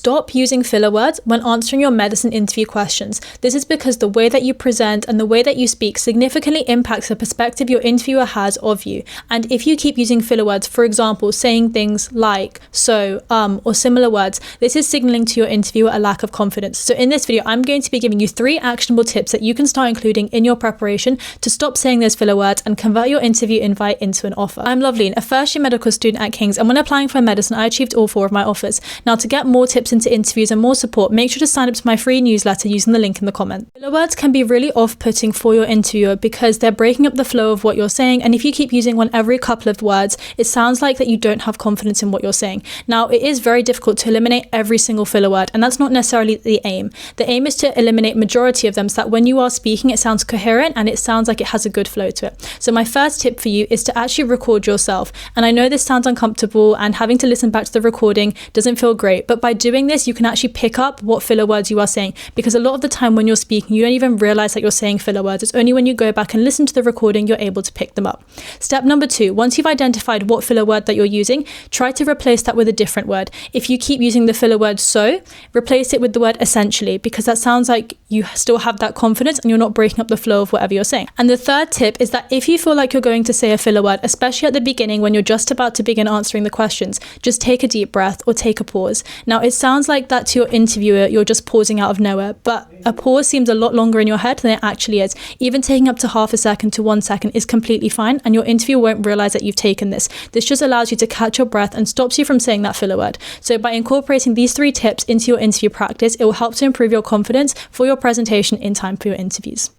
Stop using filler words when answering your medicine interview questions. This is because the way that you present and the way that you speak significantly impacts the perspective your interviewer has of you. And if you keep using filler words, for example, saying things like, so, or similar words, this is signaling to your interviewer a lack of confidence. So in this video, I'm going to be giving you 3 actionable tips that you can start including in your preparation to stop saying those filler words and convert your interview invite into an offer. I'm Loveleen, a first-year medical student at King's, and when applying for medicine, I achieved all 4 of my offers. Now, to get more tips into interviews and more support, make sure to sign up to my free newsletter using the link in the comment. Filler words can be really off-putting for your interviewer because they're breaking up the flow of what you're saying, and if you keep using one every couple of words, it sounds like that you don't have confidence in what you're saying. Now, it is very difficult to eliminate every single filler word, and that's not necessarily the aim. The aim is to eliminate majority of them so that when you are speaking, it sounds coherent and it sounds like it has a good flow to it. So my first tip for you is to actually record yourself. And I know this sounds uncomfortable and having to listen back to the recording doesn't feel great, but by doing this, you can actually pick up what filler words you are saying, because a lot of the time when you're speaking, you don't even realize that you're saying filler words. It's only when you go back and listen to the recording, you're able to pick them up. Step number 2, once you've identified what filler word that you're using, try to replace that with a different word. If you keep using the filler word so, replace it with the word essentially, because that sounds like you still have that confidence and you're not breaking up the flow of whatever you're saying. And the third tip is that if you feel like you're going to say a filler word, especially at the beginning when you're just about to begin answering the questions, just take a deep breath or take a pause. Now, it sounds like that to your interviewer, you're just pausing out of nowhere, but a pause seems a lot longer in your head than it actually is. Even taking up to half a second to 1 second is completely fine, and your interviewer won't realize that you've taken this. This just allows you to catch your breath and stops you from saying that filler word. So by incorporating these 3 tips into your interview practice, it will help to improve your confidence for your presentation in time for your interviews.